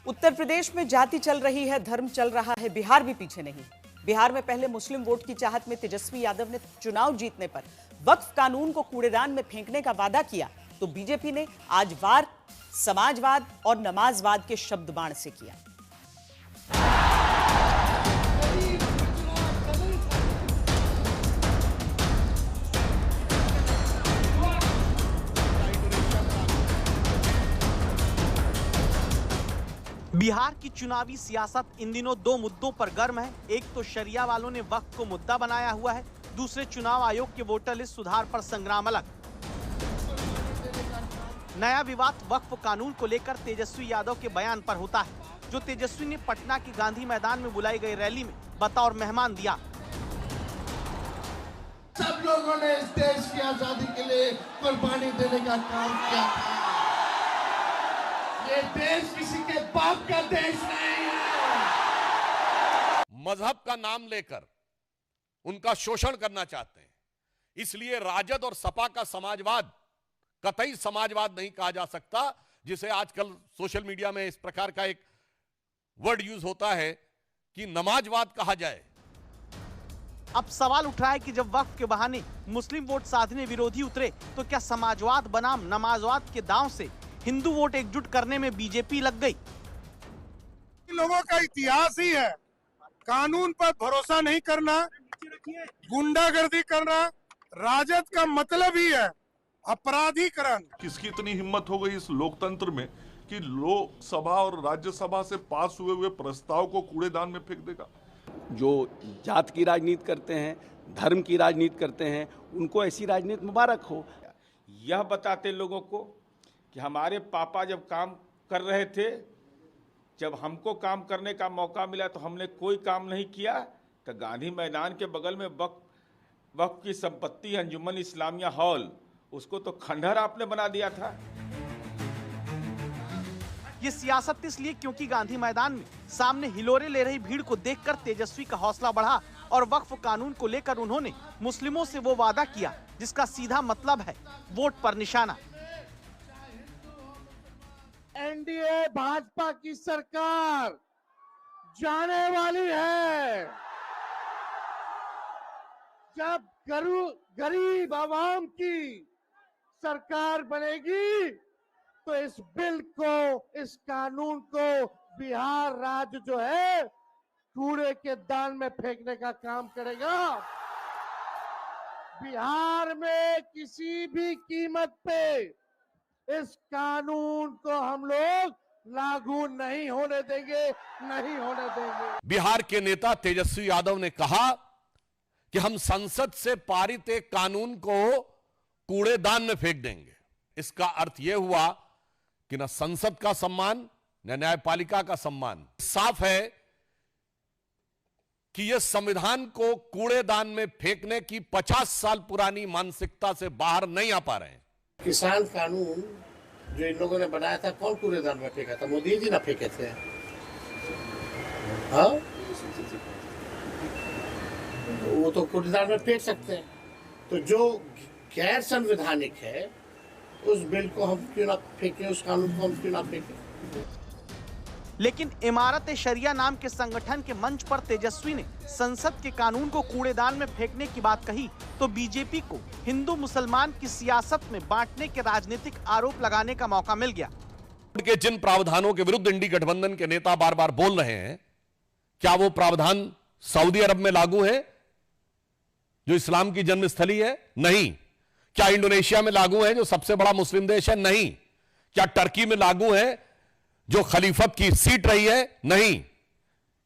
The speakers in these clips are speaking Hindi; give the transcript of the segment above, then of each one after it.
उत्तर प्रदेश में जाति चल रही है, धर्म चल रहा है, बिहार भी पीछे नहीं। बिहार में पहले मुस्लिम वोट की चाहत में तेजस्वी यादव ने चुनाव जीतने पर वक्फ कानून को कूड़ेदान में फेंकने का वादा किया, तो बीजेपी ने आज वार, समाजवाद और नमाजवाद के शब्द बाण से किया। बिहार की चुनावी सियासत इन दिनों दो मुद्दों पर गर्म है। एक तो शरिया वालों ने वक्फ को मुद्दा बनाया हुआ है, दूसरे चुनाव आयोग के वोटर लिस्ट सुधार पर संग्राम अलग। नया विवाद वक्फ कानून को लेकर तेजस्वी यादव के बयान पर होता है, जो तेजस्वी ने पटना के गांधी मैदान में बुलाई गई रैली में बतौर मेहमान दिया। सब लोगों ने इस देश की आजादी के लिए कुर्बानी देने का काम किया था। ये देश किसी के बाप का देश नहीं है। मजहब का नाम लेकर उनका शोषण करना चाहते हैं, इसलिए राजद और सपा का समाजवाद कतई समाजवाद नहीं कहा जा सकता, जिसे आजकल सोशल मीडिया में इस प्रकार का एक वर्ड यूज होता है कि नमाजवाद कहा जाए। अब सवाल उठ रहा है कि जब वक्फ के बहाने मुस्लिम वोट साधने विरोधी उतरे, तो क्या समाजवाद बनाम नमाजवाद के दांव से हिंदू वोट एकजुट करने में बीजेपी लग गई? लोगों का इतिहास ही है कानून पर भरोसा नहीं करना, गुंडागर्दी करना। राजद का मतलब ही है अपराधीकरण। किसकी इतनी हिम्मत हो गई इस लोकतंत्र में कि लोकसभा और राज्यसभा से पास हुए प्रस्ताव को कूड़ेदान में फेंक देगा। जो जात की राजनीति करते हैं, धर्म की राजनीति करते हैं, उनको ऐसी राजनीति मुबारक हो। यह बताते लोगों को कि हमारे पापा जब काम कर रहे थे, जब हमको काम करने का मौका मिला तो हमने कोई काम नहीं किया। तो गांधी मैदान के बगल में वक्फ की संपत्ति अंजुमन इस्लामिया हॉल, उसको तो खंडहर आपने बना दिया था। ये सियासत इसलिए क्योंकि गांधी मैदान में सामने हिलोरे ले रही भीड़ को देखकर तेजस्वी का हौसला बढ़ा और वक्फ कानून को लेकर उन्होंने मुस्लिमों से वो वादा किया जिसका सीधा मतलब है वोट पर निशाना। एनडीए भाजपा की सरकार जाने वाली है। जब गरीब आवाम की सरकार बनेगी तो इस बिल को, इस कानून को बिहार राज्य जो है कूड़े के दान में फेंकने का काम करेगा। बिहार में किसी भी कीमत पे इस कानून को हम लोग लागू नहीं होने देंगे, नहीं होने देंगे। बिहार के नेता तेजस्वी यादव ने कहा कि हम संसद से पारित एक कानून को कूड़ेदान में फेंक देंगे। इसका अर्थ यह हुआ कि न संसद का सम्मान न न्यायपालिका का सम्मान। साफ है कि यह संविधान को कूड़ेदान में फेंकने की 50 साल पुरानी मानसिकता से बाहर नहीं आ पा रहे हैं। किसान कानून जो इन लोगों ने बनाया था, कौन कूड़ेदान में फेंका था? मोदी जी ना फेंके थे। हाँ, वो तो कूड़ेदान में फेंक सकते हैं। तो जो गैर संवैधानिक है उस बिल को हम क्यों ना फेंकें, उस कानून को हम क्यों ना फेंकें। लेकिन इमारत शरिया नाम के संगठन के मंच पर तेजस्वी ने संसद के कानून को कूड़ेदान में फेंकने की बात कही, तो बीजेपी को हिंदू मुसलमान की सियासत में बांटने के राजनीतिक आरोप लगाने का मौका मिल गया। के जिन प्रावधानों के विरुद्ध इंडी गठबंधन के नेता बार बार बोल रहे हैं, क्या वो प्रावधान सऊदी अरब में लागू है जो इस्लाम की जन्मस्थली है? नहीं। क्या इंडोनेशिया में लागू है जो सबसे बड़ा मुस्लिम देश है? नहीं। क्या टर्की में लागू है जो खलीफत की सीट रही है? नहीं।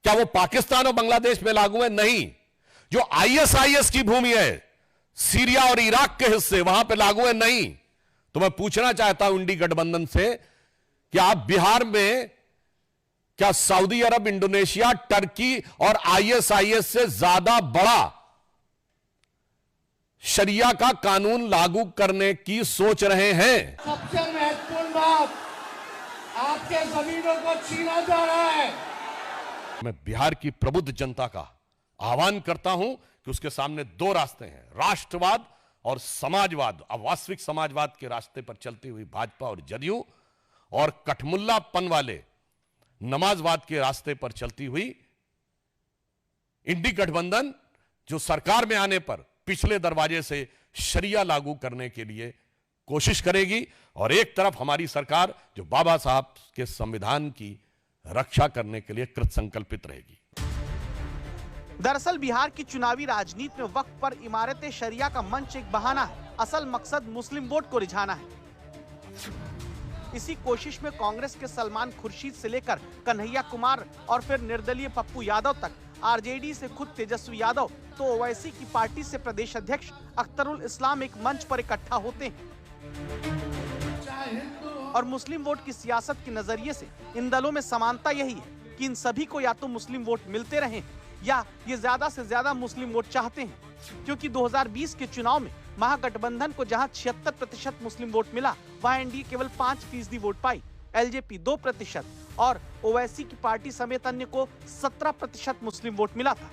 क्या वो पाकिस्तान और बांग्लादेश में लागू है? नहीं। जो आईएसआईएस की भूमि है, सीरिया और इराक के हिस्से, वहां पे लागू है? नहीं। तो मैं पूछना चाहता हूं इंडी गठबंधन से कि आप बिहार में क्या सऊदी अरब, इंडोनेशिया, टर्की और आईएसआईएस से ज्यादा बड़ा शरिया का कानून लागू करने की सोच रहे हैं? सबसे महत्वपूर्ण बात, आपके जमीनों को छीना जा रहा है। मैं बिहार की प्रबुद्ध जनता का आह्वान करता हूं कि उसके सामने दो रास्ते हैं, राष्ट्रवाद और समाजवाद। अब वास्तविक समाजवाद के रास्ते पर चलती हुई भाजपा और जदयू और कठमुल्लापन वाले नमाजवाद के रास्ते पर चलती हुई इंडी गठबंधन जो सरकार में आने पर पिछले दरवाजे से शरिया लागू करने के लिए कोशिश करेगी, और एक तरफ हमारी सरकार जो बाबा साहब के संविधान की रक्षा करने के लिए कृत संकल्पित रहेगी। दरअसल बिहार की चुनावी राजनीति में वक्फ पर इमारत शरिया का मंच एक बहाना है, असल मकसद मुस्लिम वोट को रिझाना है। इसी कोशिश में कांग्रेस के सलमान खुर्शीद से लेकर कन्हैया कुमार और फिर निर्दलीय पप्पू यादव तक, आरजेडी से खुद तेजस्वी यादव तो ओवैसी की पार्टी से प्रदेश अध्यक्ष अख्तरुल इस्लाम एक मंच पर इकट्ठा होते हैं। और मुस्लिम वोट की सियासत के नजरिए से इन दलों में समानता यही है कि इन सभी को या तो मुस्लिम वोट मिलते रहें या ये ज्यादा से ज्यादा मुस्लिम वोट चाहते हैं, क्योंकि 2020 के चुनाव में महागठबंधन को जहां 76% मुस्लिम वोट मिला, वहां एनडीए केवल 5% वोट पाई, एलजेपी 2% और ओवैसी की पार्टी समेत अन्य को 17% मुस्लिम वोट मिला था।